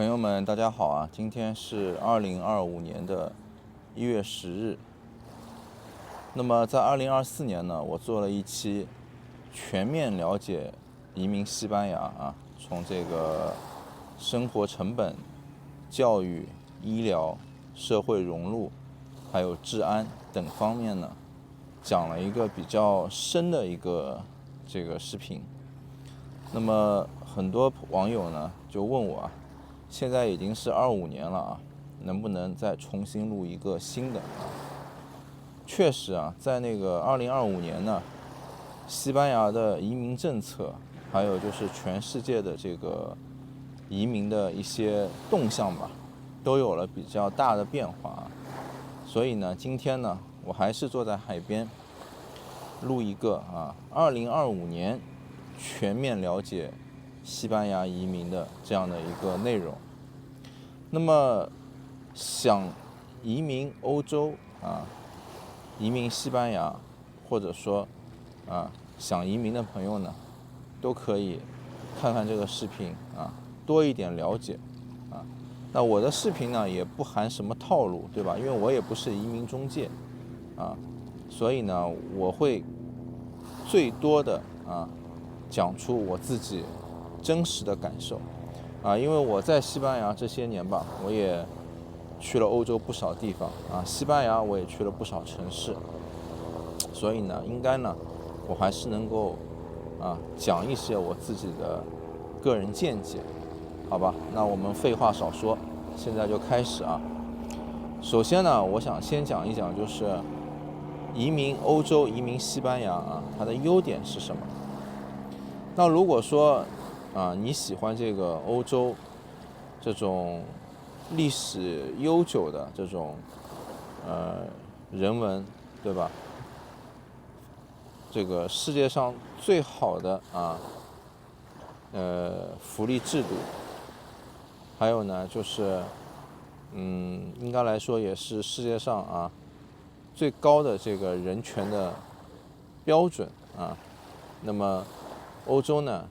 朋友们，大家好啊！今天是2025年的1月10日。那么在2024年呢，我做了一期全面了解移民西班牙啊，从这个生活成本、教育、医疗、社会融入，还有治安等方面呢，讲了一个比较深的一个这个视频。那么很多网友呢就问我啊，现在已经是25年了啊，能不能再重新录一个新的啊？确实啊，在那个2025年呢，西班牙的移民政策，还有就是全世界的这个移民的一些动向吧，都有了比较大的变化。所以呢，今天呢，我还是坐在海边录一个2025年全面了解西班牙移民的这样的一个内容。那么想移民欧洲啊，移民西班牙，或者说想移民的朋友呢，都可以看看这个视频啊，多一点了解啊。那我的视频呢也不含什么套路，对吧？因为我也不是移民中介啊，所以呢我会最多的讲出我自己真实的感受啊，因为我在西班牙这些年吧，我也去了欧洲不少地方啊，西班牙我也去了不少城市，所以呢，应该呢，我还是能够讲一些我自己的个人见解，好吧？那我们废话少说，现在就开始啊。首先呢，我想先讲一讲，就是移民欧洲、移民西班牙啊，它的优点是什么？那如果说你喜欢这个欧洲这种历史悠久的这种人文，对吧？这个世界上最好的福利制度，还有呢就是应该来说也是世界上最高的这个人权的标准啊。那么欧洲呢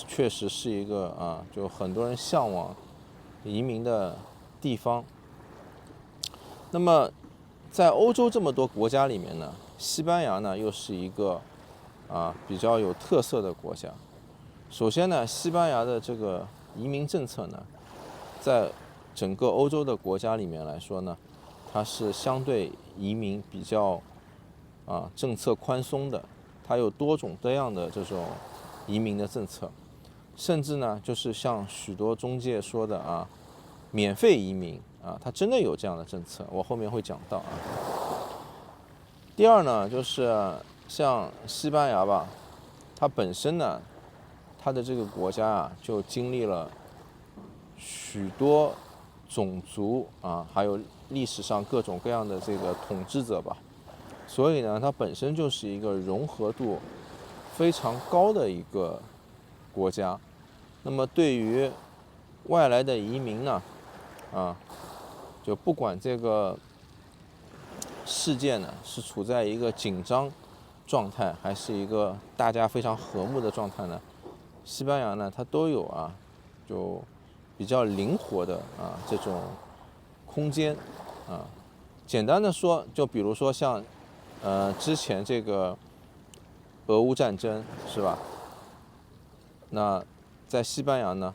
确实是一个就很多人向往移民的地方。那么在欧洲这么多国家里面呢，西班牙呢又是一个比较有特色的国家。首先呢，西班牙的这个移民政策呢，在整个欧洲的国家里面来说呢，它是相对移民比较政策宽松的，它有多种多样的这种移民的政策，甚至呢就是像许多中介说的免费移民它真的有这样的政策，我后面会讲到。第二呢，就是像西班牙吧，它本身呢，它的这个国家就经历了许多种族还有历史上各种各样的这个统治者吧，所以呢，它本身就是一个融合度非常高的一个国家。那么对于外来的移民呢，就不管这个世界呢是处在一个紧张状态，还是一个大家非常和睦的状态呢，西班牙呢它都有就比较灵活的这种空间简单的说，就比如说像之前这个俄乌战争是吧？那在西班牙呢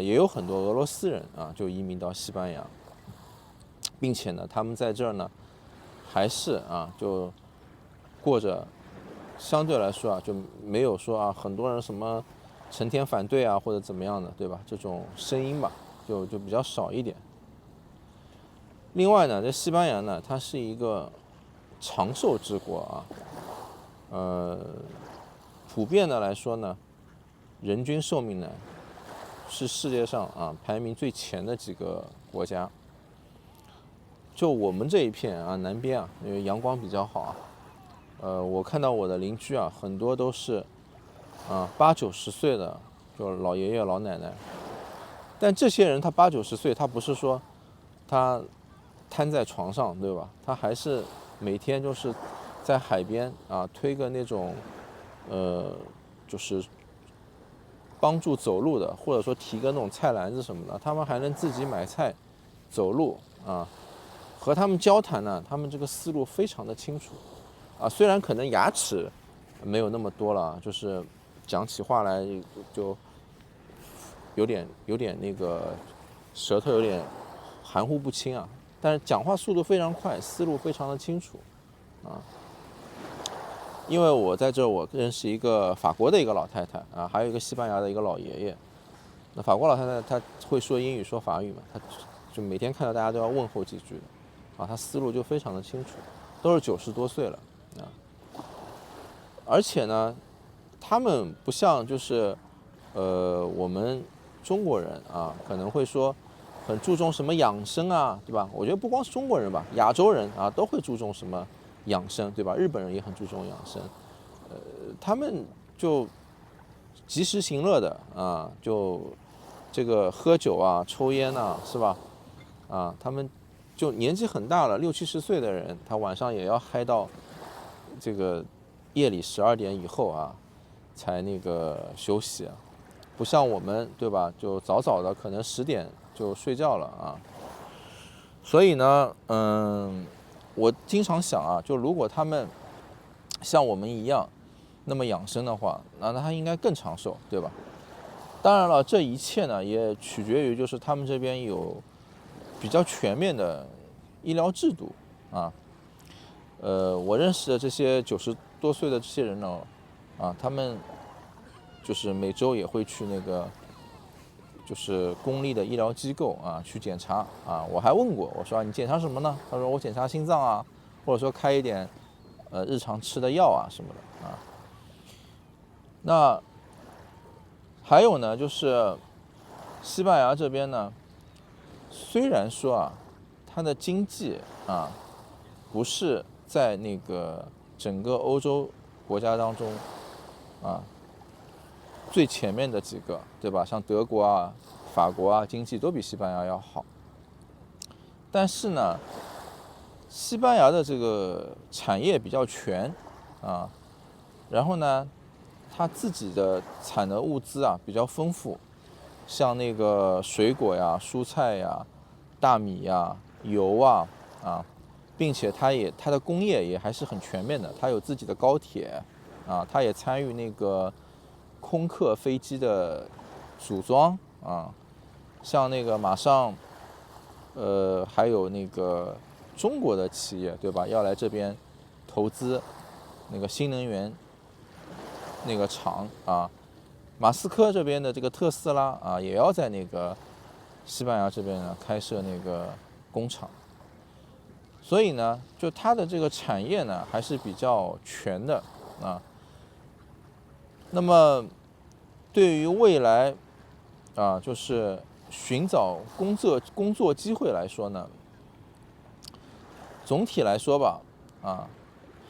也有很多俄罗斯人就移民到西班牙，并且呢他们在这儿呢还是就过着相对来说就没有说很多人什么成天反对或者怎么样的，对吧？这种声音吧就比较少一点。另外呢，这西班牙呢它是一个长寿之国普遍的来说呢，人均寿命呢是世界上排名最前的几个国家。就我们这一片南边因为阳光比较好我看到我的邻居很多都是80-90岁的，就老爷爷老奶奶。但这些人他80-90岁，他不是说他瘫在床上，对吧？他还是每天就是在海边推个那种就是帮助走路的，或者说提个那种菜篮子什么的，他们还能自己买菜、走路啊。和他们交谈呢，他们这个思路非常的清楚啊。虽然可能牙齿没有那么多了，就是讲起话来就有点那个舌头有点含糊不清啊，但是讲话速度非常快，思路非常的清楚啊。因为我在这，我认识一个法国的一个老太太啊，还有一个西班牙的一个老爷爷。那法国老太太她会说英语说法语嘛，她就每天看到大家都要问候几句的啊，她思路就非常的清楚，都是90多岁了啊。而且呢，他们不像就是我们中国人啊，可能会说很注重什么养生啊，对吧？我觉得不光是中国人吧，亚洲人啊都会注重什么养生，对吧？日本人也很注重养生，他们就及时行乐的啊，就这个喝酒啊、抽烟啊，是吧？啊，他们就年纪很大了，60、70岁的人，他晚上也要嗨到这个夜里12点以后啊，才那个休息啊。不像我们，对吧？就早早的，可能10点就睡觉了啊。所以呢，我经常想啊，就如果他们像我们一样那么养生的话，那他应该更长寿，对吧？当然了，这一切呢也取决于就是他们这边有比较全面的医疗制度啊。我认识的这些90多岁的这些人呢，啊，他们就是每周也会去那个就是公立的医疗机构啊去检查啊。我还问过，我说你检查什么呢？他说我检查心脏啊，或者说开一点日常吃的药啊什么的啊。那还有呢，就是西班牙这边呢，虽然说啊，它的经济啊不是在那个整个欧洲国家当中啊最前面的几个，对吧？像德国啊、法国啊，经济都比西班牙要好。但是呢，西班牙的这个产业比较全啊，然后呢，它自己的产的物资啊比较丰富，像那个水果呀、蔬菜呀、大米呀、油啊啊，并且它的工业也还是很全面的，它有自己的高铁啊，它也参与那个空客飞机的组装啊，像那个马上还有那个中国的企业，对吧？要来这边投资那个新能源那个厂啊，马斯克这边的这个特斯拉啊，也要在那个西班牙这边呢开设那个工厂。所以呢，就它的这个产业呢还是比较全的啊。那么对于未来啊，就是寻找工作机会来说呢，总体来说吧，啊，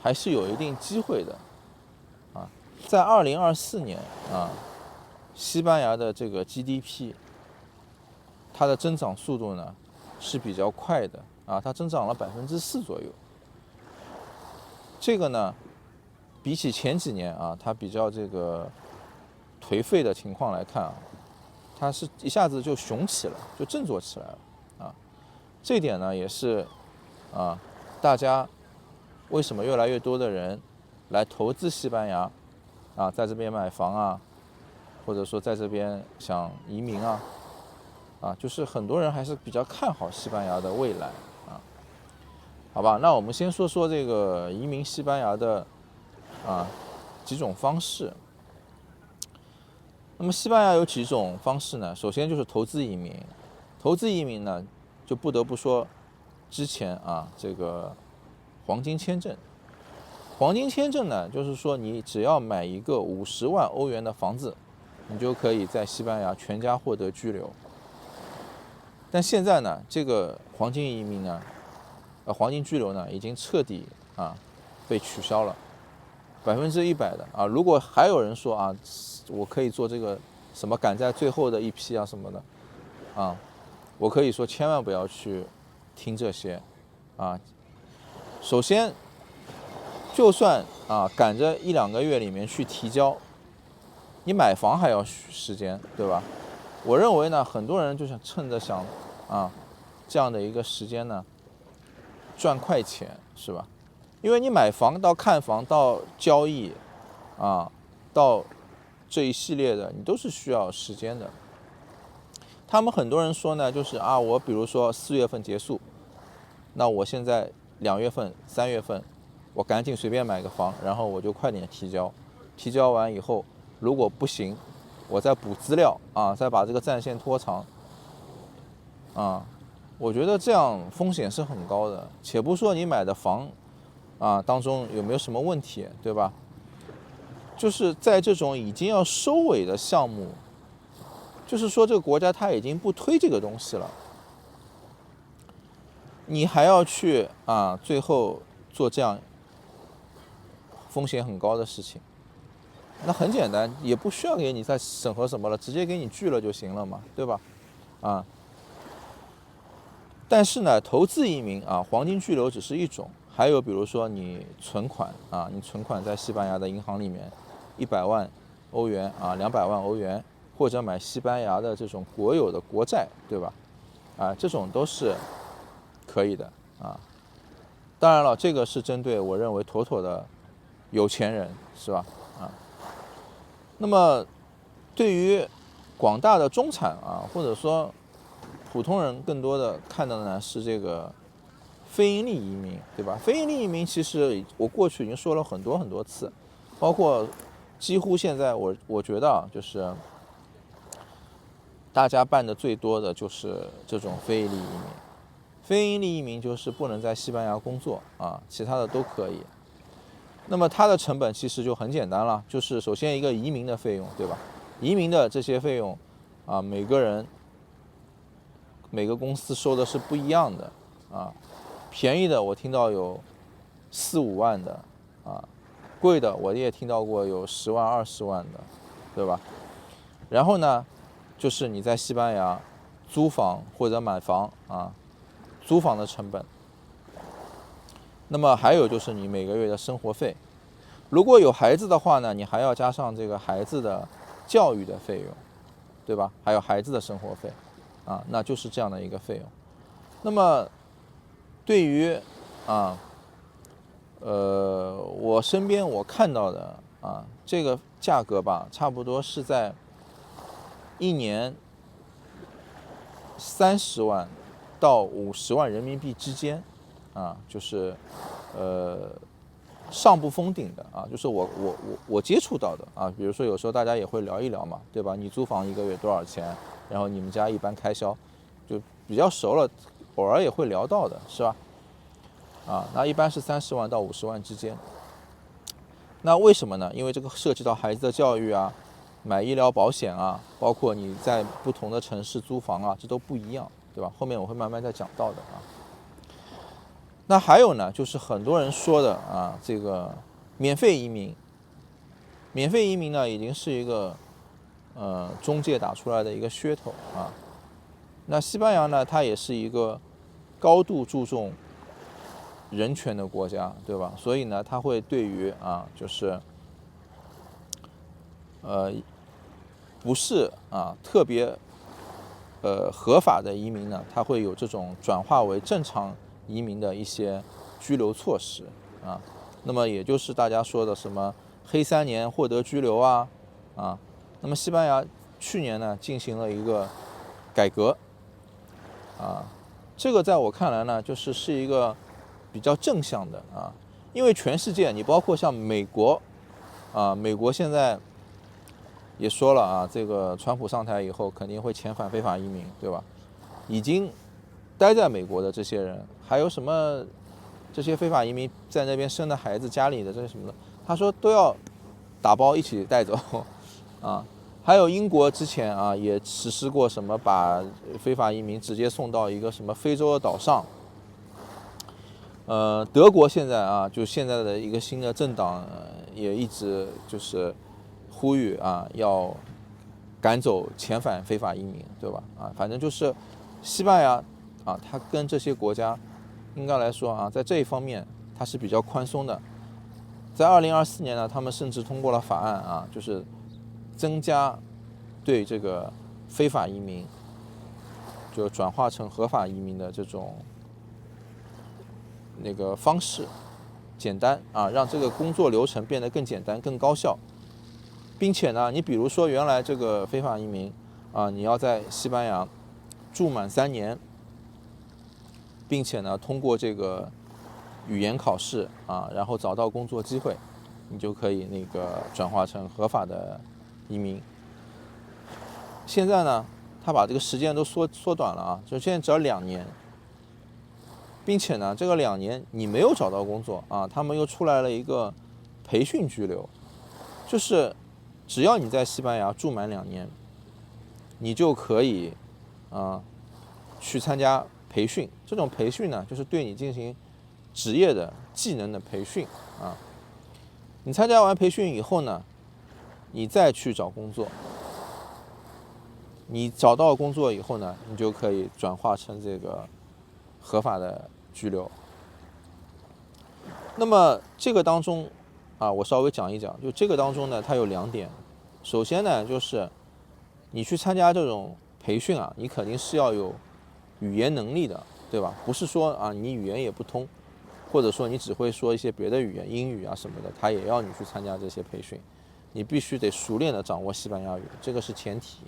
还是有一定机会的啊。在2024年啊，西班牙的这个 GDP，它的增长速度呢是比较快的啊，它增长了4%左右。这个呢，比起前几年啊，它比较这个颓废的情况来看啊，它是一下子就雄起了，就振作起来了啊。这点呢也是啊，大家为什么越来越多的人来投资西班牙啊，在这边买房啊，或者说在这边想移民啊，就是很多人还是比较看好西班牙的未来啊。好吧，那我们先说说这个移民西班牙的几种方式。那么西班牙有几种方式呢？首先就是投资移民，投资移民呢就不得不说之前这个黄金签证。黄金签证呢，就是说你只要买一个50万欧元的房子，你就可以在西班牙全家获得居留。但现在呢，这个黄金移民呢，黄金居留呢，已经彻底被取消了，100%的啊。如果还有人说我可以做这个什么赶在最后的一批什么的我可以说千万不要去听这些首先，就算赶着1、2个月里面去提交，你买房还要时间，对吧？我认为呢，很多人就想趁着这样的一个时间呢，赚快钱，是吧？因为你买房到看房到交易到这一系列的，你都是需要时间的。他们很多人说呢，就是我比如说4月份结束，那我现在2月份、3月份，我赶紧随便买个房，然后我就快点提交，提交完以后，如果不行，我再补资料再把这个战线拖长我觉得这样风险是很高的。且不说你买的房当中有没有什么问题，对吧？就是在这种已经要收尾的项目，就是说这个国家它已经不推这个东西了，你还要去最后做这样风险很高的事情，那很简单，也不需要给你再审核什么了，直接给你拒了就行了嘛，对吧？但是呢，投资移民黄金居留只是一种，还有比如说你存款你存款在西班牙的银行里面，100万欧元200万欧元，或者买西班牙的这种国有的国债，对吧？这种都是可以的当然了，这个是针对我认为妥妥的有钱人，是吧？那么对于广大的中产或者说普通人，更多的看到的呢是这个非盈利移民，对吧？非盈利移民其实我过去已经说了很多很多次，包括几乎现在我觉得就是大家办的最多的就是这种非盈利移民。非盈利移民就是不能在西班牙工作其他的都可以。那么它的成本其实就很简单了，就是首先一个移民的费用，对吧？移民的这些费用每个人每个公司收的是不一样的便宜的我听到有4、5万的贵的我也听到过有10万、20万的，对吧？然后呢，就是你在西班牙租房或者买房租房的成本。那么还有就是你每个月的生活费，如果有孩子的话呢，你还要加上这个孩子的教育的费用，对吧？还有孩子的生活费那就是这样的一个费用。那么对于我身边我看到的这个价格吧，差不多是在1年30万到50万人民币之间就是上不封顶的就是我接触到的比如说有时候大家也会聊一聊嘛，对吧？你租房1个月多少钱？然后你们家一般开销，就比较熟了，偶尔也会聊到的，是吧？那一般是30万到50万之间。那为什么呢？因为这个涉及到孩子的教育买医疗保险包括你在不同的城市租房这都不一样，对吧？后面我会慢慢再讲到的那还有呢，就是很多人说的这个免费移民。免费移民呢，已经是一个中介打出来的一个噱头那西班牙呢，它也是一个高度注重人权的国家，对吧？所以呢，它会对于就是不是特别合法的移民呢，它会有这种转化为正常移民的一些居留措施那么也就是大家说的什么黑3年获得居留那么西班牙去年呢进行了一个改革这个在我看来呢，是一个比较正向的因为全世界你包括像美国美国现在也说了这个川普上台以后肯定会遣返非法移民，对吧？已经待在美国的这些人，还有什么这些非法移民在那边生的孩子，家里的这些什么的，他说都要打包一起带走还有英国之前也实施过什么把非法移民直接送到一个什么非洲的岛上。德国现在就现在的一个新的政党也一直就是呼吁要赶走遣返非法移民，对吧？反正就是西班牙它跟这些国家应该来说在这一方面它是比较宽松的。在2024年呢，他们甚至通过了法案就是增加对这个非法移民就转化成合法移民的这种那个方式简单啊，让这个工作流程变得更简单、更高效，并且呢，你比如说原来这个非法移民啊，你要在西班牙住满3年，并且呢通过这个语言考试啊，然后找到工作机会，你就可以那个转化成合法的移民。现在呢，他把这个时间都缩短了啊，就现在只要2年。并且呢，这个2年你没有找到工作啊，他们又出来了一个培训居留，就是只要你在西班牙住满2年，你就可以去参加培训。这种培训呢，就是对你进行职业的技能的培训啊。你参加完培训以后呢，你再去找工作。你找到工作以后呢，你就可以转化成这个合法的居留。那么这个当中啊，我稍微讲一讲，就这个当中呢，它有2点。首先呢，就是你去参加这种培训啊，你肯定是要有语言能力的，对吧？不是说啊你语言也不通，或者说你只会说一些别的语言，英语啊什么的，他也要你去参加这些培训。你必须得熟练的掌握西班牙语，这个是前提，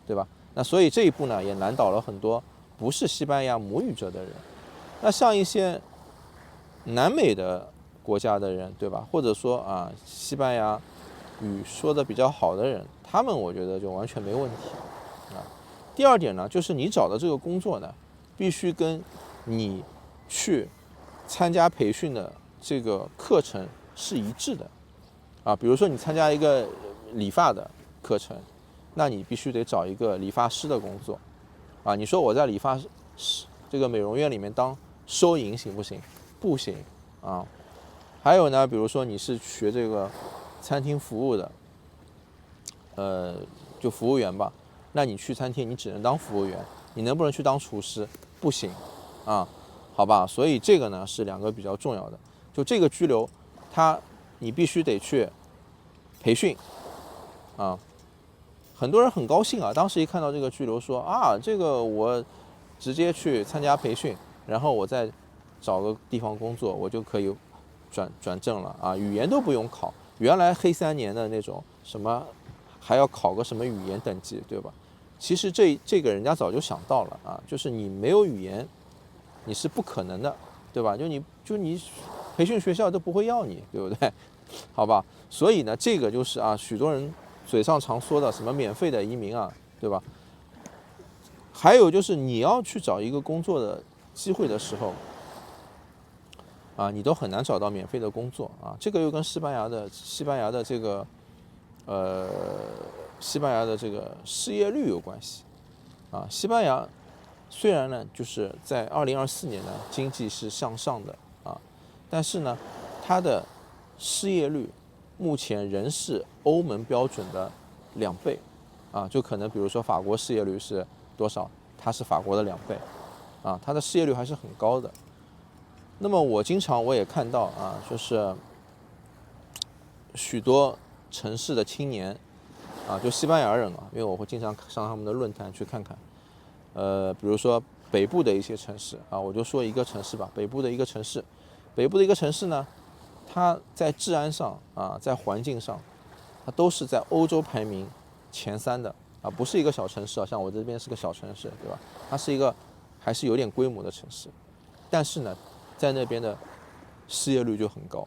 对吧？那所以这一步呢，也难倒了很多不是西班牙母语者的人。那像一些南美的国家的人，对吧？或者说啊西班牙语说的比较好的人，他们我觉得就完全没问题啊。第二点呢，就是你找的这个工作呢，必须跟你去参加培训的这个课程是一致的啊。比如说你参加一个理发的课程，那你必须得找一个理发师的工作啊。你说我在理发师这个美容院里面当收银行不行？不行啊。还有呢，比如说你是学这个餐厅服务的，就服务员吧，那你去餐厅你只能当服务员，你能不能去当厨师？不行啊，好吧。所以这个呢是2个比较重要的。就这个居留，你必须得去培训啊。很多人很高兴啊，当时一看到这个居留说啊，这个我直接去参加培训，然后我再找个地方工作，我就可以转正了啊，语言都不用考。原来黑3年的那种什么还要考个什么语言等级，对吧？其实这个人家早就想到了啊，就是你没有语言，你是不可能的，对吧？就你培训学校都不会要你，对不对？好吧，所以呢，这个就是啊，许多人嘴上常说的什么免费的移民啊，对吧？还有就是你要去找一个工作的机会的时候啊，你都很难找到免费的工作啊。这个又跟西班牙的这个失业率有关系啊。西班牙虽然呢就是在2024年呢经济是向上的啊，但是呢它的失业率目前仍是欧盟标准的2倍啊。就可能比如说法国失业率是多少，它是法国的2倍啊，它的失业率还是很高的。那么我也看到啊，就是许多城市的青年啊，就西班牙人啊，因为我会经常上他们的论坛去看看。比如说北部的一些城市啊，我就说一个城市吧，北部的一个城市呢，它在治安上啊，在环境上，它都是在欧洲排名前3的啊，不是一个小城市啊，像我这边是个小城市，对吧？它是一个还是有点规模的城市，但是呢，在那边的失业率就很高，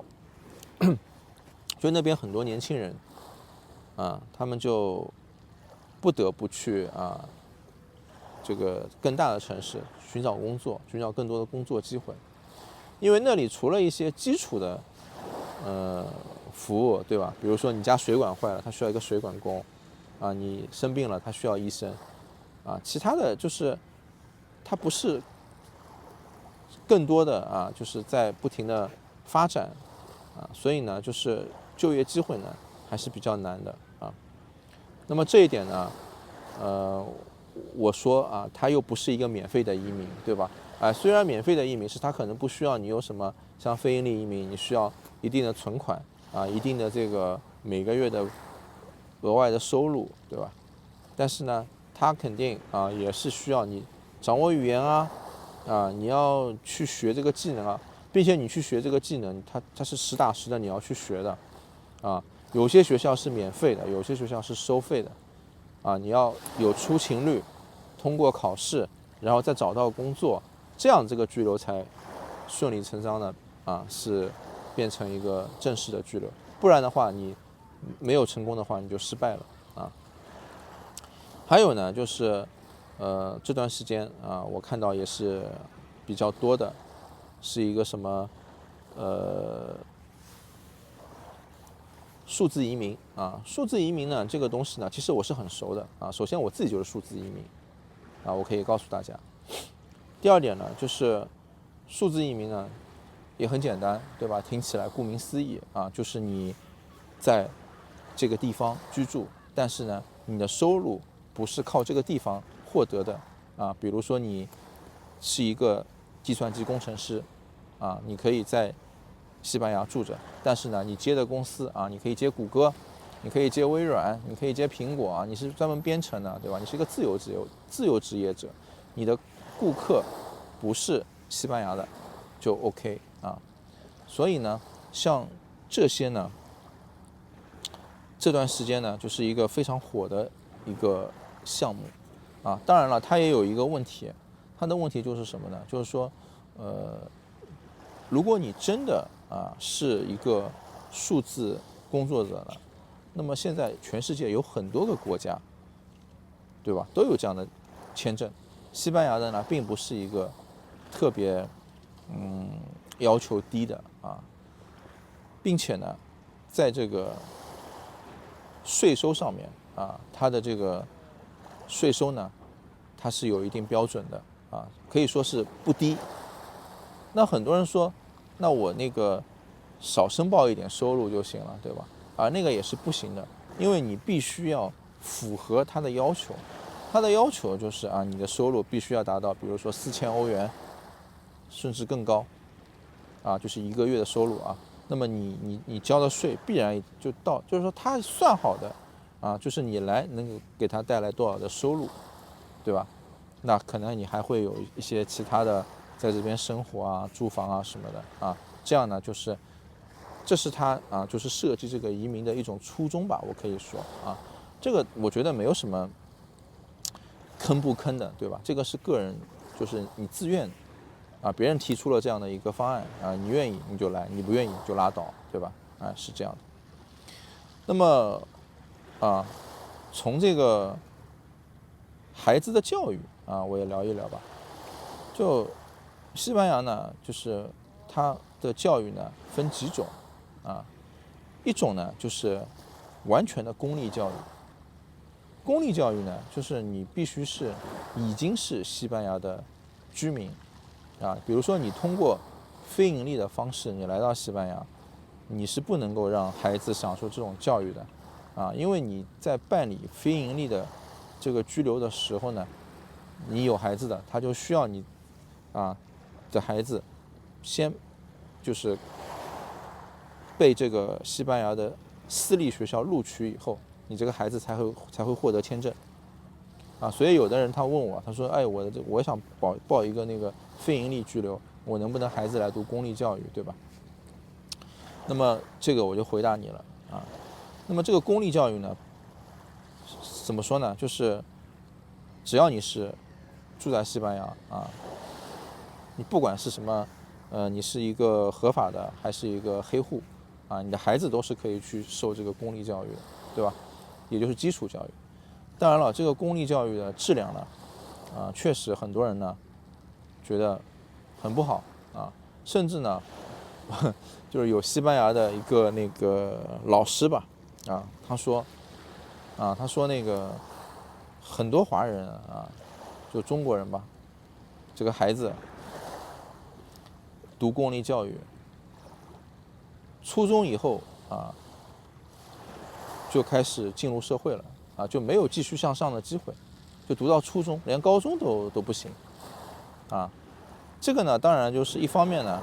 就那边很多年轻人啊，他们就不得不去啊这个更大的城市寻找工作，寻找更多的工作机会，因为那里除了一些基础的服务，对吧？比如说你家水管坏了，他需要一个水管工啊；你生病了，他需要医生啊。其他的就是他不是更多的啊，就是在不停的发展啊，所以呢，就是就业机会呢还是比较难的啊。那么这一点呢，我说啊，它又不是一个免费的移民，对吧？虽然免费的移民是它可能不需要你有什么像非盈利移民，你需要一定的存款啊，一定的这个每个月的额外的收入，对吧？但是呢，它肯定也是需要你掌握语言你要去学这个技能并且你去学这个技能，它是实打实的你要去学的有些学校是免费的，有些学校是收费的你要有出勤率，通过考试，然后再找到工作，这样这个居留才顺理成章的是变成一个正式的居留，不然的话你没有成功的话你就失败了还有呢就是这段时间我看到也是比较多的是一个什么数字移民数字移民呢这个东西呢其实我是很熟的首先我自己就是数字移民我可以告诉大家。第二点呢就是数字移民呢也很简单，对吧？听起来顾名思义就是你在这个地方居住，但是呢你的收入不是靠这个地方获得的比如说你是一个计算机工程师你可以在西班牙住着，但是呢你接的公司你可以接谷歌，你可以接微软，你可以接苹果你是专门编程的，对吧？你是一个自由职业者，你的顾客不是西班牙的就 OK所以呢像这些呢这段时间呢就是一个非常火的一个项目当然了它也有一个问题，它的问题就是什么呢？就是说如果你真的是一个数字工作者呢，那么现在全世界有很多个国家，对吧？都有这样的签证。西班牙的呢，并不是一个特别要求低的并且呢，在这个税收上面它的这个税收呢，它是有一定标准的可以说是不低。那很多人说，那我那个少申报一点收入就行了，对吧？那个也是不行的，因为你必须要符合它的要求。它的要求就是你的收入必须要达到，比如说4000欧元，甚至更高就是一个月的收入那么你交的税必然就到，就是说他算好的就是你来能够给他带来多少的收入，对吧？那可能你还会有一些其他的在这边生活住房什么的这样呢就是这是他就是设计这个移民的一种初衷吧，我可以说这个我觉得没有什么坑不坑的，对吧？这个是个人，就是你自愿别人提出了这样的一个方案你愿意你就来，你不愿意就拉倒，对吧？是这样的。那么从这个孩子的教育我也聊一聊吧。就西班牙呢，就是它的教育呢分几种一种呢就是完全的公立教育。公立教育呢，就是你必须已经是西班牙的居民比如说你通过非盈利的方式你来到西班牙，你是不能够让孩子享受这种教育的因为你在办理非盈利的这个居留的时候呢，你有孩子的，他就需要你的孩子先就是被这个西班牙的私立学校录取以后，你这个孩子才会获得签证所以有的人他问我，他说我想报一个那个非盈利居留，我能不能孩子来读公立教育，对吧？那么这个我就回答你了那么这个公立教育呢怎么说呢，就是只要你是住在西班牙你不管是什么你是一个合法的还是一个黑户你的孩子都是可以去受这个公立教育的，对吧？也就是基础教育。当然了，这个公立教育的质量呢确实很多人呢觉得很不好甚至呢就是有西班牙的一个那个老师吧他说那个很多华人就中国人吧，这个孩子读公立教育，初中以后就开始进入社会了就没有继续向上的机会，就读到初中，连高中都不行这个呢，当然就是一方面呢，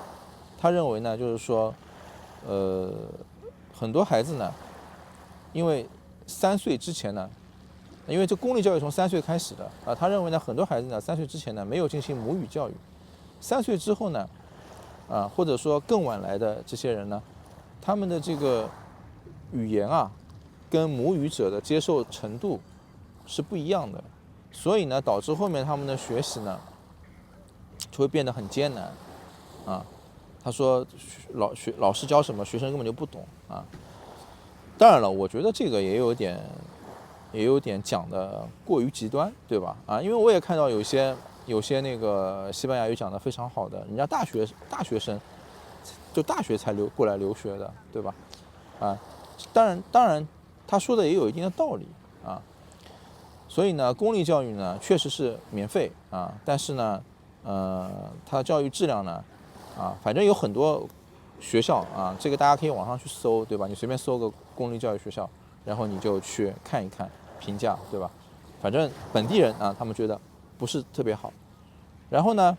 他认为呢，就是说很多孩子呢，因为3岁之前呢，因为这公立教育从3岁开始的啊，他认为呢，很多孩子呢3岁之前呢没有进行母语教育，3岁之后呢，或者说更晚来的这些人呢，他们的这个语言啊，跟母语者的接受程度是不一样的，所以呢，导致后面他们的学习呢，就会变得很艰难啊。他说老师教什么，学生根本就不懂啊。当然了，我觉得这个也有点讲的过于极端，对吧？因为我也看到有些那个西班牙语讲的非常好的，人家大学生就大学才过来留学的，对吧？当然他说的也有一定的道理啊。所以呢，公立教育呢确实是免费啊，但是呢，它的教育质量呢，反正有很多学校啊，这个大家可以网上去搜，对吧？你随便搜个公立教育学校，然后你就去看一看评价，对吧？反正本地人啊，他们觉得不是特别好。然后呢，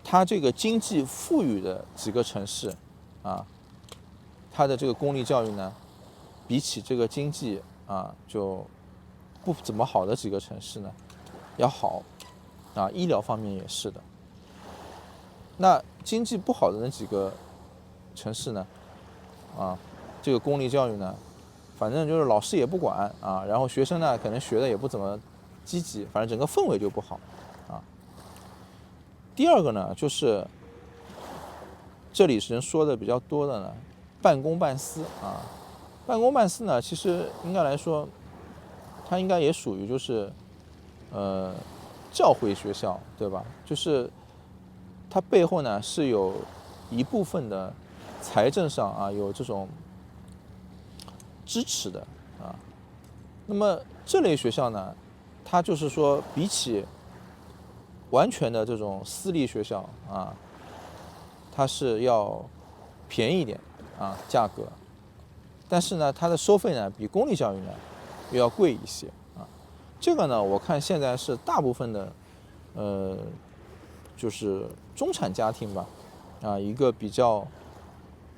它这个经济富裕的几个城市啊，它的这个公立教育呢，比起这个经济就不怎么好的几个城市呢，要好医疗方面也是的。那经济不好的那几个城市呢，这个公立教育呢，反正就是老师也不管然后学生呢可能学的也不怎么积极，反正整个氛围就不好第二个呢，就是这里人说的比较多的呢，半公半私半公半私呢，其实应该来说，它应该也属于就是教会学校，对吧？就是它背后呢是有一部分的财政上有这种支持的那么这类学校呢，它就是说比起完全的这种私立学校它是要便宜一点价格，但是呢，它的收费呢比公立教育呢又要贵一些这个呢，我看现在是大部分的就是中产家庭吧一个比较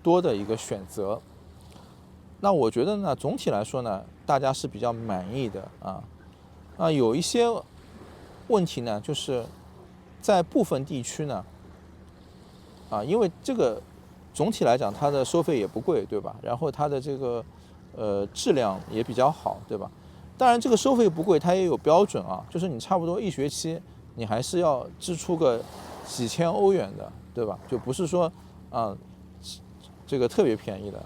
多的一个选择。那我觉得呢，总体来说呢，大家是比较满意的有一些问题呢，就是在部分地区呢因为这个总体来讲它的收费也不贵，对吧？然后它的这个质量也比较好，对吧？当然这个收费不贵，它也有标准就是你差不多一学期你还是要支出个几千欧元的，对吧？就不是说这个特别便宜的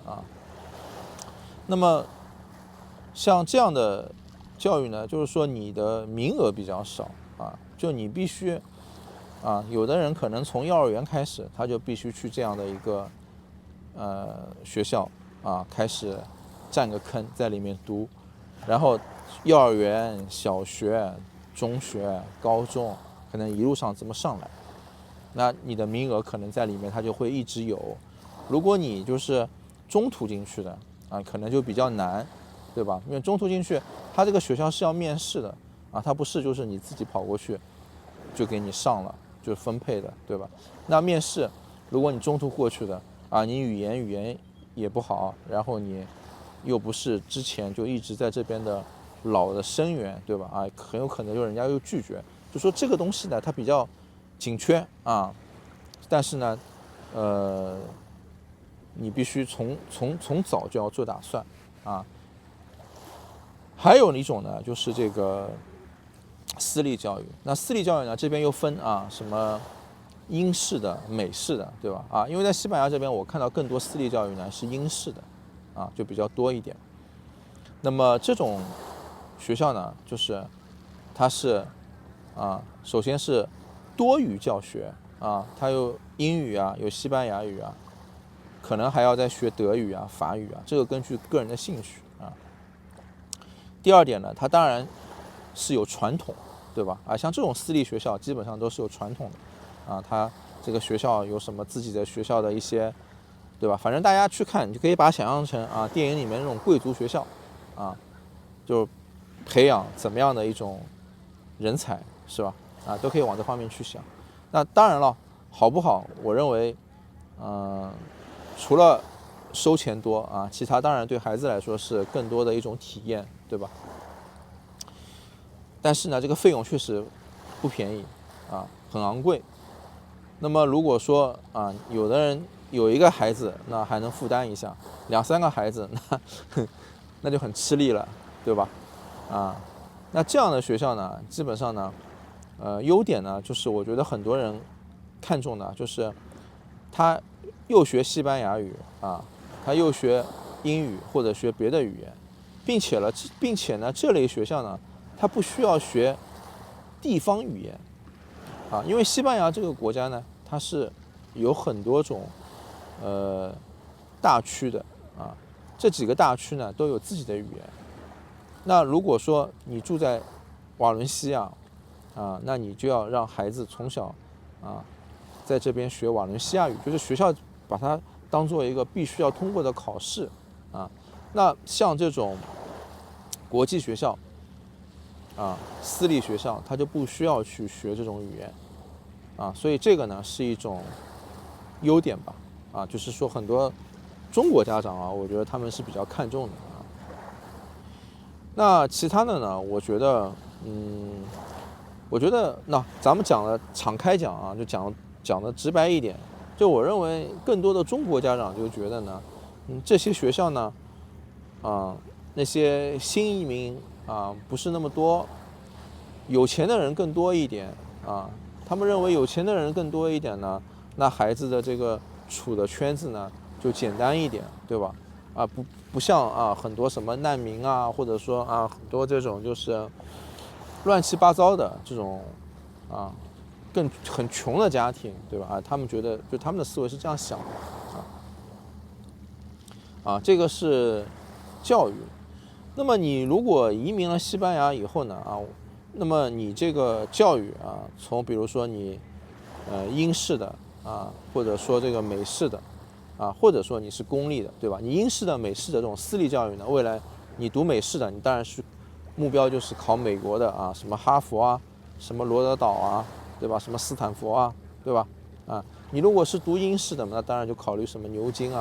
那么像这样的教育呢，就是说你的名额比较少就你必须有的人可能从幼儿园开始，他就必须去这样的一个学校开始占个坑在里面读，然后幼儿园、小学、中学、高中，可能一路上这么上来，那你的名额可能在里面它就会一直有。如果你就是中途进去的可能就比较难，对吧？因为中途进去，他这个学校是要面试的他不是就是你自己跑过去就给你上了，就分配的，对吧？那面试，如果你中途过去的你语言也不好，然后你又不是之前就一直在这边的老的生源，对吧？很有可能就人家又拒绝，就说这个东西呢它比较紧缺但是呢你必须从早就要做打算还有一种呢，就是这个私立教育。那私立教育呢，这边又分什么英式的、美式的，对吧？因为在西班牙这边，我看到更多私立教育呢是英式的就比较多一点。那么这种学校呢，就是它是首先是多语教学它有英语有西班牙语可能还要再学德语法语这个根据个人的兴趣第二点呢，它当然是有传统，对吧？像这种私立学校基本上都是有传统的它这个学校有什么自己的学校的一些，对吧？反正大家去看，你就可以把它想象成电影里面那种贵族学校就培养怎么样的一种人才，是吧？都可以往这方面去想。那当然了，好不好？我认为除了收钱多啊，其他当然对孩子来说是更多的一种体验，对吧？但是呢，这个费用确实不便宜啊，很昂贵。那么如果说啊，有的人有一个孩子，那还能负担一下；2、3个孩子，那就很吃力了，对吧？啊，那这样的学校呢，基本上呢，优点呢，就是我觉得很多人看重的就是他又学西班牙语啊，他又学英语或者学别的语言，并且呢，这类学校呢，他不需要学地方语言啊，因为西班牙这个国家呢，它是有很多种大区的啊，这几个大区呢都有自己的语言。那如果说你住在瓦伦西亚啊，那你就要让孩子从小啊在这边学瓦伦西亚语，就是学校把它当做一个必须要通过的考试啊。那像这种国际学校啊，私立学校，它就不需要去学这种语言啊，所以这个呢是一种优点吧啊，就是说很多中国家长啊，我觉得他们是比较看重的啊。那其他的呢，我觉得那咱们讲了敞开讲啊，就讲的直白一点，就我认为更多的中国家长就觉得呢，这些学校呢，那些新移民啊不是那么多，有钱的人更多一点啊，他们认为有钱的人更多一点呢，那孩子的这个处的圈子呢就简单一点，对吧？啊，不像啊很多什么难民啊，或者说啊很多这种就是乱七八糟的这种啊很穷的家庭，对吧？啊，他们觉得就他们的思维是这样想的这个是教育。那么你如果移民了西班牙以后呢那么你这个教育从比如说你英式的或者说这个美式的或者说你是公立的，对吧？你英式的、美式的这种私立教育呢，未来你读美式的，你当然是目标就是考美国的什么哈佛什么罗德岛对吧？什么斯坦福对吧？你如果是读英式的，那当然就考虑什么牛津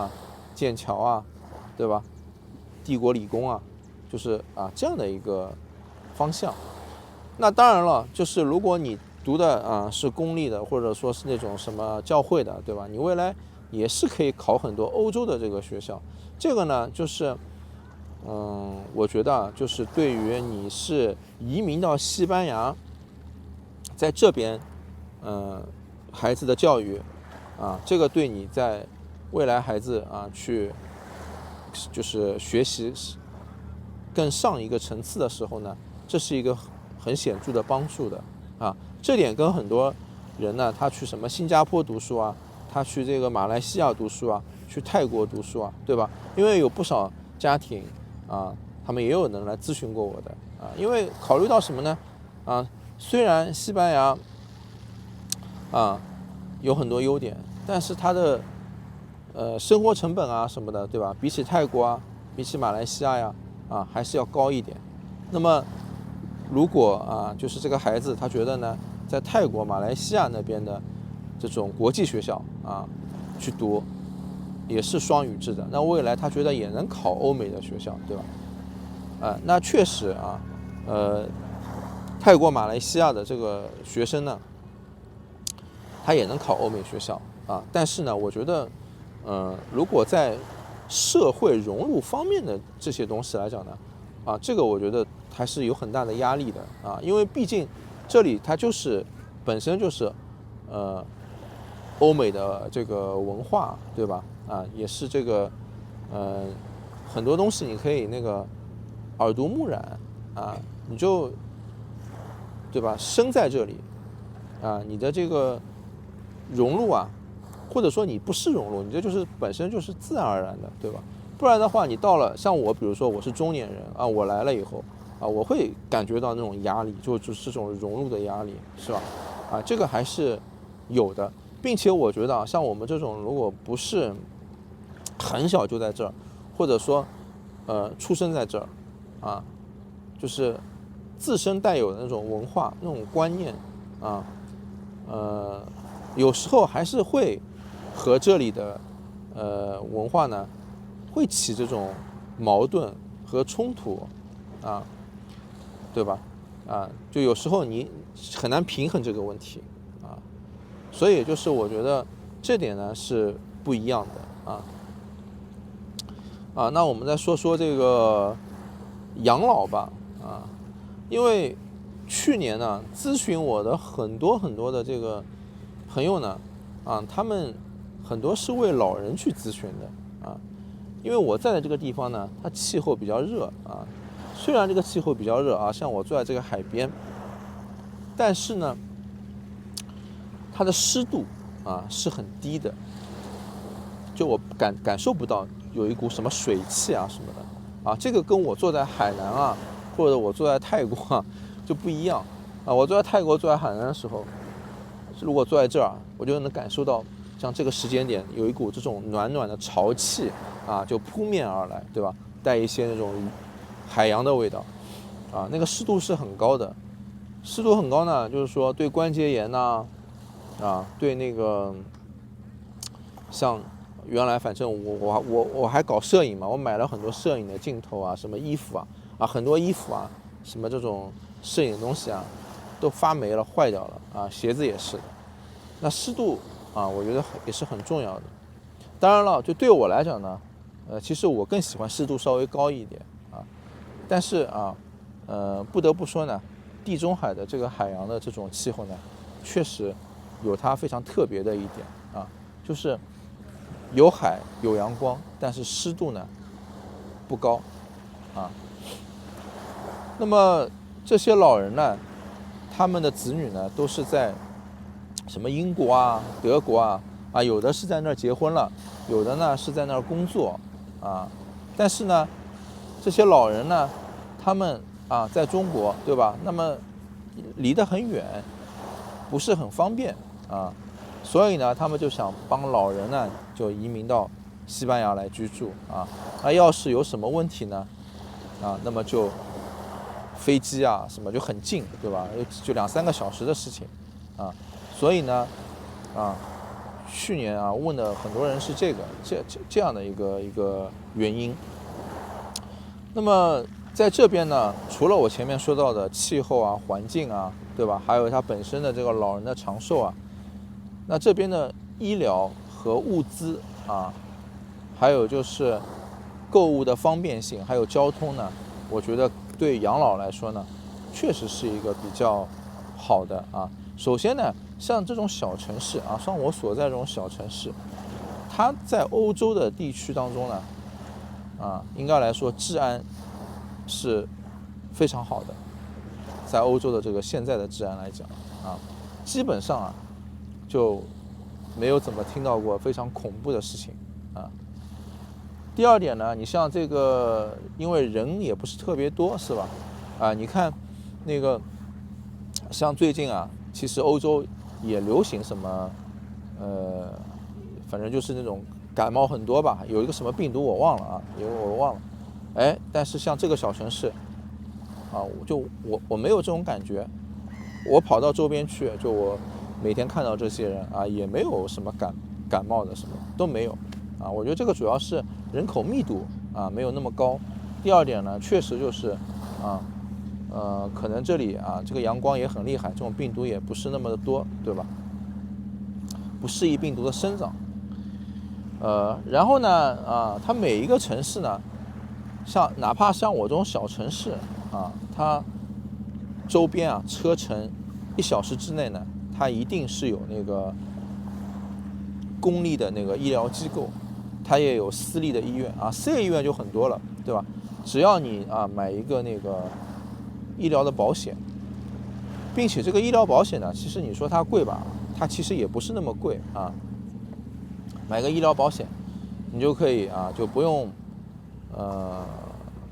剑桥对吧？帝国理工就是这样的一个方向。那当然了，就是如果你读的是公立的，或者说是那种什么教会的，对吧？你未来也是可以考很多欧洲的这个学校。这个呢，就是我觉得就是对于你是移民到西班牙，在这边孩子的教育这个对你在未来孩子去就是学习更上一个层次的时候呢，这是一个很显著的帮助的这点跟很多人呢，他去什么新加坡读书他去这个马来西亚读书去泰国读书对吧？因为有不少家庭他们也有人来咨询过我的因为考虑到什么呢虽然西班牙有很多优点，但是它的生活成本什么的，对吧？比起泰国比起马来西亚还是要高一点。那么如果就是这个孩子他觉得呢，在泰国、马来西亚那边的这种国际学校去读，也是双语制的，那未来他觉得也能考欧美的学校，对吧？那确实泰国、马来西亚的这个学生呢，他也能考欧美学校但是呢，我觉得如果在社会融入方面的这些东西来讲呢这个我觉得还是有很大的压力的因为毕竟这里它就是本身就是欧美的这个文化，对吧？也是这个很多东西你可以那个耳濡目染你就对吧？生在这里你的这个融入或者说你不是融入，你这就是本身就是自然而然的，对吧？不然的话，你到了像我，比如说我是中年人我来了以后我会感觉到那种压力，就是这种融入的压力，是吧？这个还是有的，并且我觉得像我们这种如果不是很小就在这儿，或者说出生在这儿就是自身带有的那种文化、那种观念有时候还是会和这里的文化呢会起这种矛盾和冲突啊，对吧？就有时候你很难平衡这个问题啊，所以就是我觉得这点呢是不一样的那我们再说说这个养老吧因为去年呢咨询我的很多的这个朋友呢他们很多是为老人去咨询的因为我在的这个地方呢，它气候比较热虽然这个气候比较热像我住在这个海边，但是呢，它的湿度是很低的，就我感受不到有一股什么水汽什么的这个跟我坐在海南或者我坐在泰国就不一样我坐在泰国坐在海南的时候，如果坐在这儿我就能感受到像这个时间点有一股这种暖的潮气就扑面而来，对吧？带一些那种海洋的味道那个湿度是很高的，湿度很高呢，就是说对关节炎对那个像原来反正我还搞摄影嘛，我买了很多摄影的镜头什么衣服很多衣服什么这种摄影的东西都发霉了坏掉了鞋子也是的。那湿度我觉得也是很重要的。当然了，就对我来讲呢其实我更喜欢湿度稍微高一点但是不得不说呢，地中海的这个海洋的这种气候呢，确实有它非常特别的一点就是有海有阳光，但是湿度呢不高那么这些老人呢，他们的子女呢都是在什么英国德国有的是在那儿结婚了，有的呢是在那儿工作但是呢这些老人呢他们在中国，对吧？那么离得很远，不是很方便所以呢他们就想帮老人呢就移民到西班牙来居住那要是有什么问题呢那么就飞机什么就很近，对吧？就2-3个小时的事情所以呢去年问的很多人是这样的一个原因。那么在这边呢，除了我前面说到的气候环境对吧？还有它本身的这个老人的长寿那这边的医疗和物资还有就是购物的方便性，还有交通呢，我觉得对养老来说呢，确实是一个比较好的首先呢，像这种小城市像我所在这种小城市，它在欧洲的地区当中呢应该来说治安是非常好的，在欧洲的这个现在的治安来讲基本上就没有怎么听到过非常恐怖的事情第二点呢，你像这个因为人也不是特别多，是吧你看那个像最近其实欧洲也流行什么反正就是那种感冒很多吧，有一个什么病毒我忘了我忘了但是像这个小城市我没有这种感觉，我跑到周边去，就我每天看到这些人也没有什么感冒的，什么都没有我觉得这个主要是人口密度没有那么高。第二点呢，确实就是可能这里这个阳光也很厉害，这种病毒也不是那么的多，对吧？不适宜病毒的生长。然后呢它每一个城市呢，哪怕像我这种小城市它周边车程1小时之内呢，它一定是有那个公立的那个医疗机构，它也有私立的医院私立医院就很多了，对吧？只要你买一个那个医疗的保险，并且这个医疗保险呢，其实你说它贵吧，它其实也不是那么贵买个医疗保险，你就可以就不用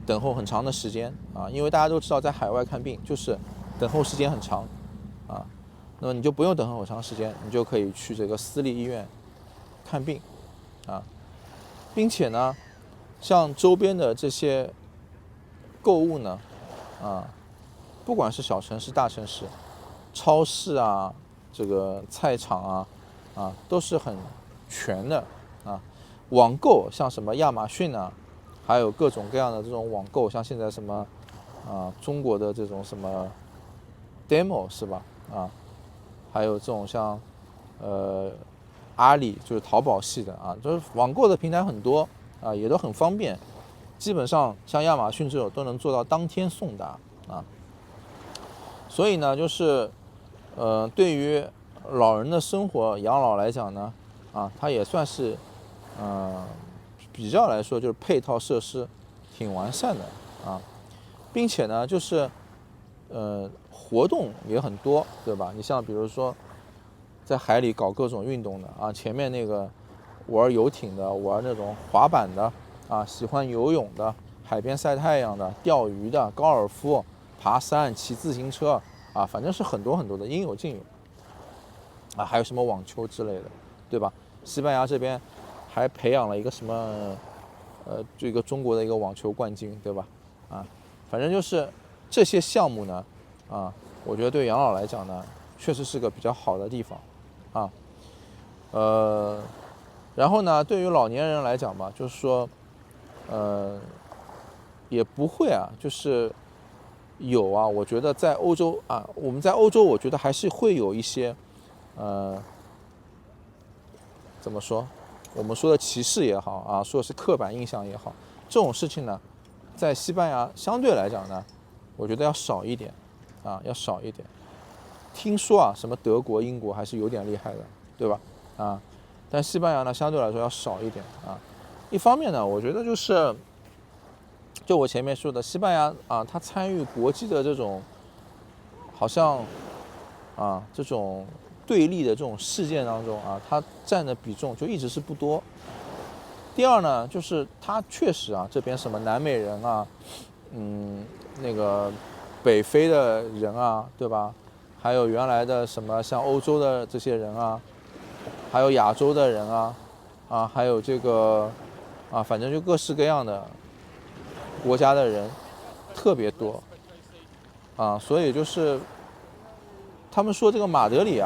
等候很长的时间因为大家都知道在海外看病就是等候时间很长那么你就不用等候很长时间，你就可以去这个私立医院看病并且呢像周边的这些购物呢不管是小城市大城市，超市这个菜场都是很全的网购，像什么亚马逊啊，还有各种各样的这种网购，像现在什么中国的这种什么 demo 是吧？还有这种像阿里就是淘宝系的就是网购的平台很多也都很方便，基本上像亚马逊这种都能做到当天送达所以呢，就是对于老人的生活养老来讲呢，它也算是比较来说就是配套设施挺完善的并且呢就是活动也很多，对吧？你像比如说在海里搞各种运动的前面那个玩游艇的，玩那种滑板的喜欢游泳的，海边晒太阳的，钓鱼的，高尔夫、爬山、骑自行车反正是很多很多的，应有尽有还有什么网球之类的，对吧？西班牙这边还培养了一个什么这个中国的一个网球冠军，对吧？反正就是这些项目呢我觉得对养老来讲呢，确实是个比较好的地方然后呢，对于老年人来讲吧，就是说也不会就是有我觉得在欧洲我们在欧洲，我觉得还是会有一些怎么说？我们说的歧视也好说的是刻板印象也好，这种事情呢，在西班牙相对来讲呢，我觉得要少一点要少一点。听说什么德国、英国还是有点厉害的，对吧？但西班牙呢，相对来说要少一点一方面呢，我觉得就我前面说的，西班牙它参与国际的这种，好像这种对立的这种事件当中它占的比重就一直是不多。第二呢，就是它确实这边什么南美人那个北非的人对吧？还有原来的什么像欧洲的这些人还有亚洲的人还有这个反正就各式各样的国家的人特别多所以就是他们说这个马德里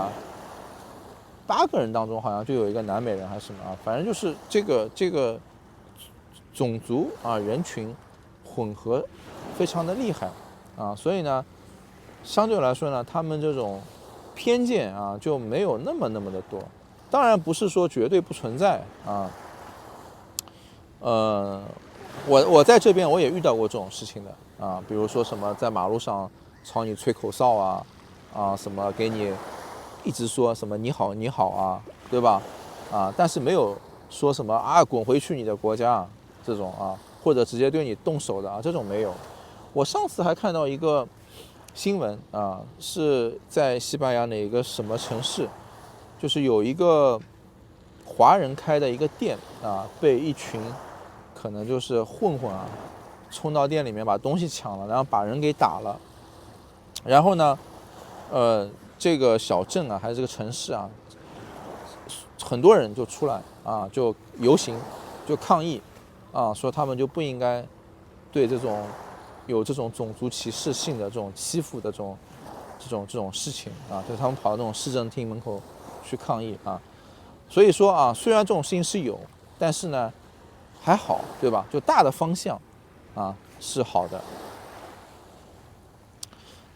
8个人当中好像就有一个南美人还是什么反正就是这个种族人群混合非常的厉害所以呢，相对来说呢，他们这种偏见就没有那么的多。当然不是说绝对不存在我在这边我也遇到过这种事情的比如说什么在马路上朝你吹口哨什么给你一直说什么你好你好对吧但是没有说什么滚回去你的国家这种或者直接对你动手的这种没有。我上次还看到一个新闻是在西班牙哪个什么城市，就是有一个华人开的一个店被一群可能就是混混冲到店里面把东西抢了，然后把人给打了。然后呢这个小镇还是这个城市很多人就出来就游行就抗议说他们就不应该对这种有这种种族歧视性的这种欺负的这种事情就是他们跑到这种市政厅门口去抗议所以说虽然这种事情是有，但是呢还好，对吧？就大的方向是好的。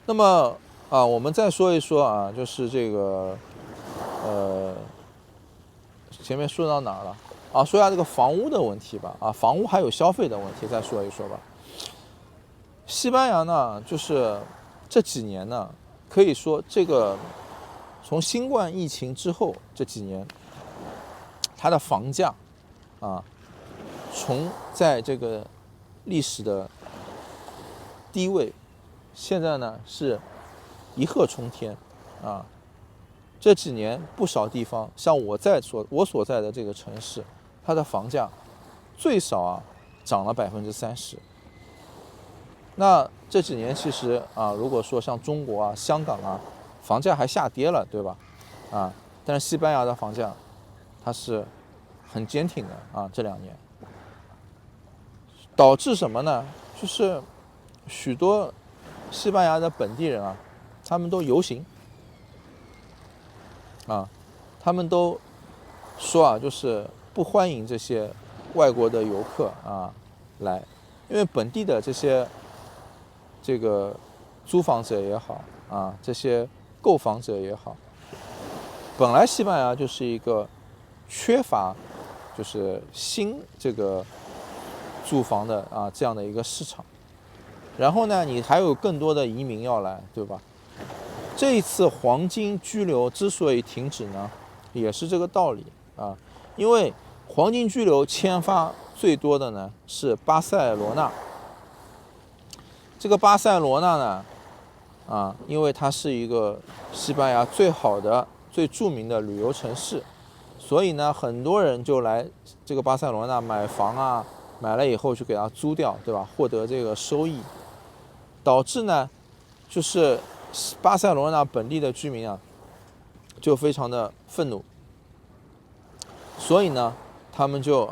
那么我们再说一说就是这个前面说到哪儿了说一下这个房屋的问题吧房屋还有消费的问题再说一说吧。西班牙呢，就是这几年呢，可以说这个从新冠疫情之后这几年，它的房价从在这个历史的低位，现在呢是一鹤冲天这几年不少地方，像我所在的这个城市，它的房价最少涨了30%。那这几年其实如果说像中国香港房价还下跌了，对吧？但是西班牙的房价它是很坚挺的这2年，导致什么呢？就是许多西班牙的本地人他们都游行他们都说就是不欢迎这些外国的游客啊来，因为本地的这个租房者也好啊，这些购房者也好，本来西班牙就是一个缺乏就是新这个住房的这样的一个市场，然后呢，你还有更多的移民要来，对吧？这一次黄金居留之所以停止呢，也是这个道理啊，因为黄金居留签发最多的呢是巴塞罗那。这个巴塞罗那呢，因为它是一个西班牙最好的、最著名的旅游城市，所以呢，很多人就来这个巴塞罗那买房啊，买了以后就给它租掉，对吧？获得这个收益，导致呢，就是巴塞罗那本地的居民啊，就非常的愤怒，所以呢，他们就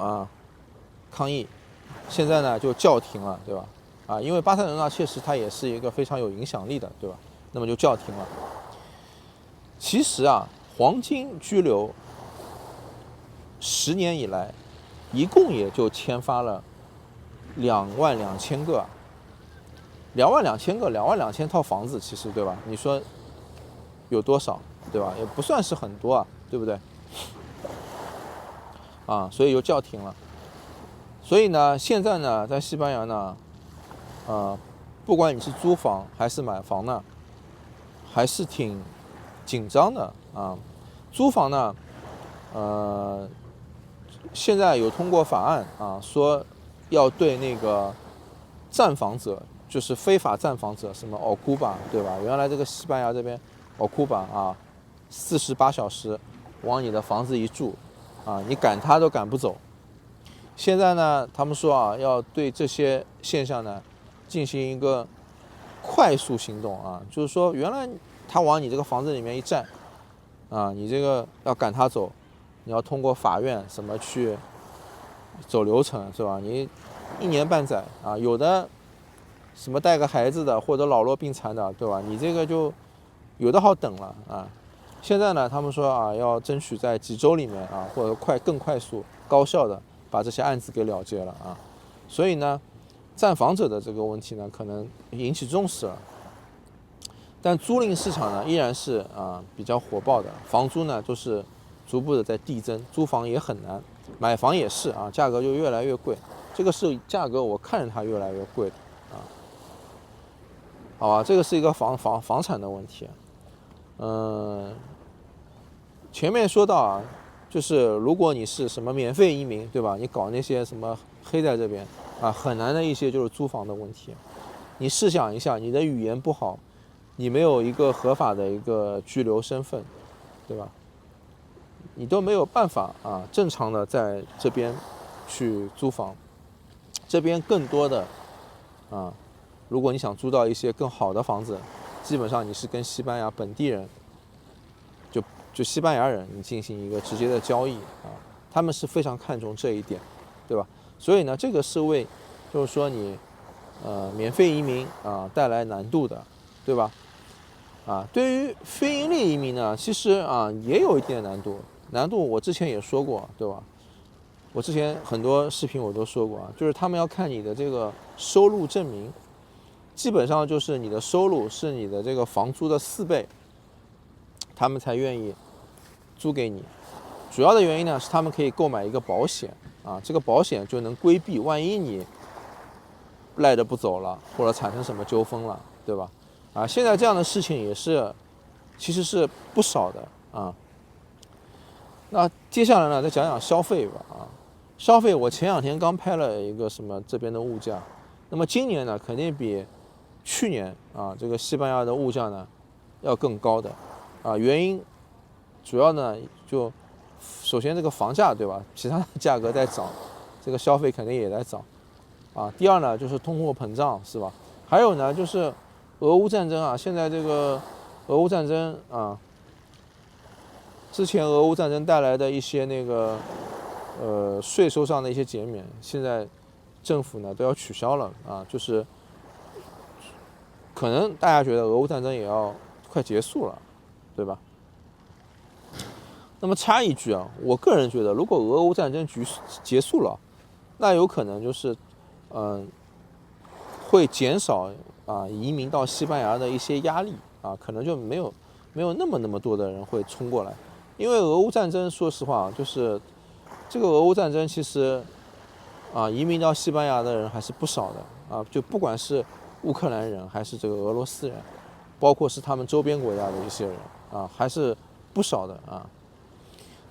抗议，现在呢就叫停了，对吧？因为巴塞罗那确实它也是一个非常有影响力的，对吧？那么就叫停了。其实黄金居留10年以来，一共也就签发了22000个，22000个，22000套房子，其实对吧？你说有多少，对吧？也不算是很多对不对？所以就叫停了。所以呢，现在呢，在西班牙呢，不管你是租房还是买房呢，还是挺紧张的租房呢，现在有通过法案说要对那个占房者，就是非法占房者，什么奥库巴，对吧？原来这个西班牙这边奥库巴48小时往你的房子一住你赶他都赶不走。现在呢，他们说要对这些现象呢进行一个快速行动就是说原来他往你这个房子里面一站你这个要赶他走，你要通过法院什么去走流程，是吧？你1年半载有的什么带个孩子的或者老弱病残的，对吧？你这个就有的好等了现在呢，他们说要争取在几周里面或者更快速、高效的把这些案子给了结了所以呢，占房者的这个问题呢，可能引起重视了。但租赁市场呢，依然是比较火爆的，房租呢都是逐步的在递增，租房也很难，买房也是价格就越来越贵。这个是价格，我看着它越来越贵的好吧，这个是一个房产的问题。前面说到就是如果你是什么免费移民，对吧？你搞那些什么黑在这边很难的一些就是租房的问题。你试想一下，你的语言不好，你没有一个合法的一个居留身份，对吧？你都没有办法正常的在这边去租房。这边更多的如果你想租到一些更好的房子，基本上你是跟西班牙本地人，就西班牙人，你进行一个直接的交易他们是非常看重这一点，对吧？所以呢，这个是为就是说你免费移民带来难度的，对吧？对于非盈利移民呢，其实也有一定的难度我之前也说过，对吧？我之前很多视频我都说过就是他们要看你的这个收入证明，基本上就是你的收入是你的这个房租的4倍，他们才愿意租给你。主要的原因呢是他们可以购买一个保险这个保险就能规避万一你赖着不走了，或者产生什么纠纷了，对吧？现在这样的事情也是其实是不少的那接下来呢，再讲讲消费吧消费我前2天刚拍了一个什么这边的物价，那么今年呢肯定比去年这个西班牙的物价呢要更高的原因主要呢就首先这个房价，对吧？其他的价格在涨，这个消费肯定也在涨第二呢就是通货膨胀，是吧？还有呢就是俄乌战争现在这个俄乌战争之前俄乌战争带来的一些那个税收上的一些减免，现在政府呢都要取消了就是可能大家觉得俄乌战争也要快结束了，对吧？那么插一句啊，我个人觉得，如果俄乌战争结束了，那有可能就是，会减少移民到西班牙的一些压力啊，可能就没有那么多的人会冲过来，因为俄乌战争，说实话就是这个俄乌战争其实移民到西班牙的人还是不少的啊，就不管是乌克兰人还是这个俄罗斯人，包括是他们周边国家的一些人啊，还是不少的啊。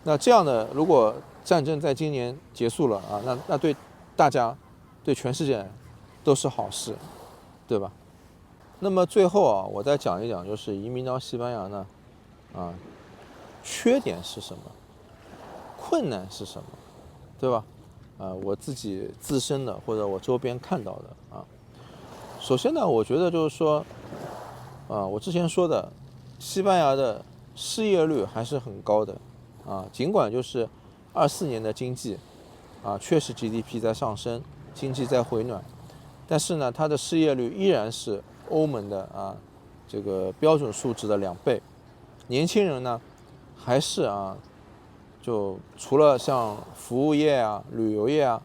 那这样的，如果战争在今年结束了啊，那对大家，对全世界都是好事，对吧？那么最后啊，我再讲一讲，就是移民到西班牙呢，缺点是什么，困难是什么，对吧？我自己自身的或者我周边看到的啊。首先呢，我觉得就是说，我之前说的，西班牙的失业率还是很高的啊，尽管就是24年的经济确实 GDP 在上升，经济在回暖，但是呢，它的失业率依然是欧盟的这个标准数值的2倍。年轻人呢，还是就除了像服务业旅游业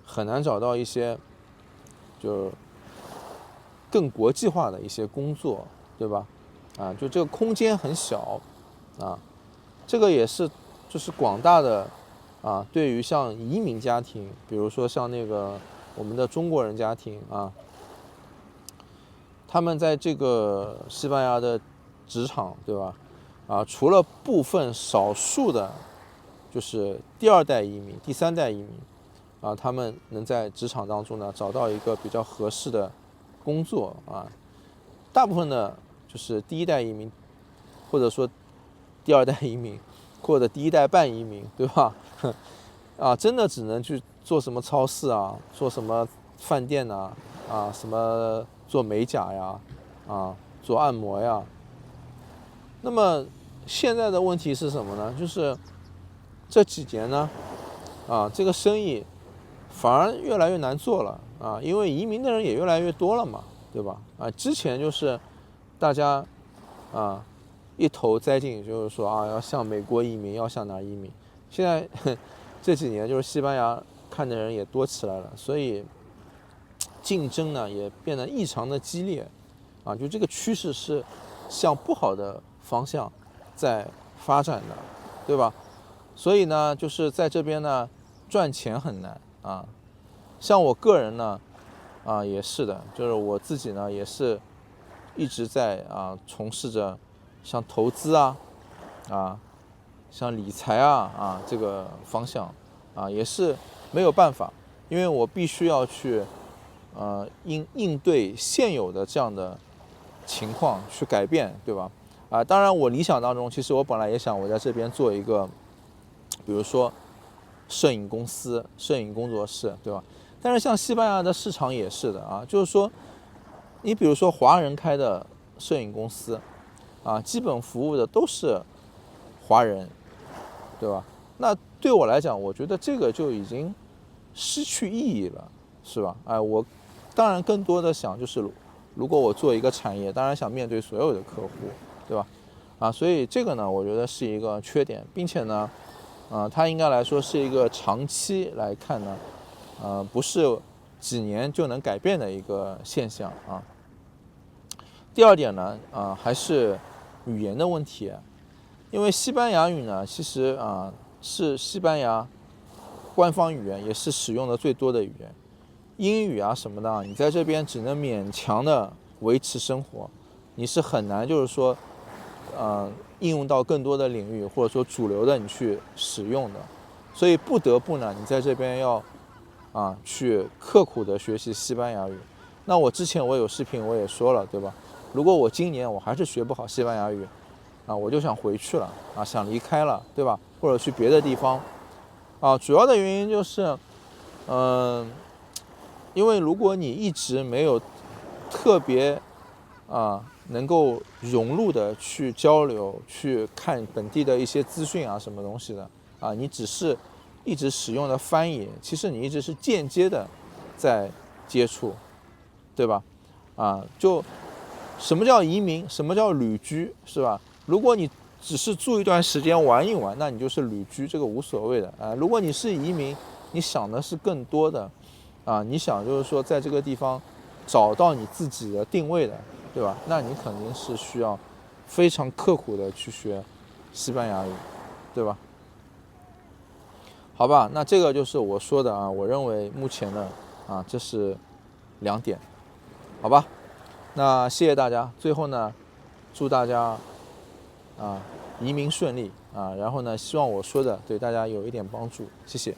很难找到一些就更国际化的一些工作，对吧？就这个空间很小这个也是就是广大的对于像移民家庭，比如说像那个我们的中国人家庭他们在这个西班牙的职场，对吧？除了部分少数的，就是第2代移民、第3代移民他们能在职场当中呢找到一个比较合适的工作大部分的就是第1代移民，或者说第2代移民，或者第1代半移民，对吧？真的只能去做什么超市做什么饭店什么做美甲做按摩呀。那么现在的问题是什么呢？就是这几年呢，这个生意反而越来越难做了因为移民的人也越来越多了嘛，对吧？之前就是大家一头栽进，就是说要向美国移民，要向哪移民。现在这几年就是西班牙看的人也多起来了，所以竞争呢也变得异常的激烈就这个趋势是向不好的方向在发展的，对吧？所以呢，就是在这边呢赚钱很难像我个人呢也是的，就是我自己呢也是一直在从事着像投资像理财这个方向也是没有办法，因为我必须要去应对现有的这样的情况去改变，对吧？当然我理想当中，其实我本来也想我在这边做一个，比如说摄影公司、摄影工作室，对吧？但是像西班牙的市场也是的就是说，你比如说华人开的摄影公司基本服务的都是华人，对吧？那对我来讲，我觉得这个就已经失去意义了，是吧？我当然更多的想就是，如果我做一个产业，当然想面对所有的客户，对吧？所以这个呢，我觉得是一个缺点，并且呢，它应该来说是一个长期来看呢，不是几年就能改变的一个现象第二点呢，还是语言的问题，因为西班牙语呢，其实是西班牙官方语言，也是使用的最多的语言。英语什么的，你在这边只能勉强的维持生活，你是很难就是说，应用到更多的领域，或者说主流的你去使用的，所以不得不呢，你在这边要去刻苦的学习西班牙语。那我之前我有视频我也说了，对吧？如果我今年我还是学不好西班牙语我就想回去了想离开了，对吧？或者去别的地方主要的原因就是因为如果你一直没有特别能够融入的去交流，去看本地的一些资讯什么东西的你只是一直使用的翻译，其实你一直是间接的在接触，对吧？就什么叫移民，什么叫旅居，是吧？如果你只是住一段时间玩一玩，那你就是旅居，这个无所谓的啊。如果你是移民，你想的是更多的啊，你想就是说在这个地方找到你自己的定位的，对吧？那你肯定是需要非常刻苦的去学西班牙语，对吧？好吧，那这个就是我说的啊，我认为目前的啊，这是2点，好吧？那谢谢大家，最后呢，祝大家啊移民顺利啊，然后呢，希望我说的对大家有一点帮助，谢谢。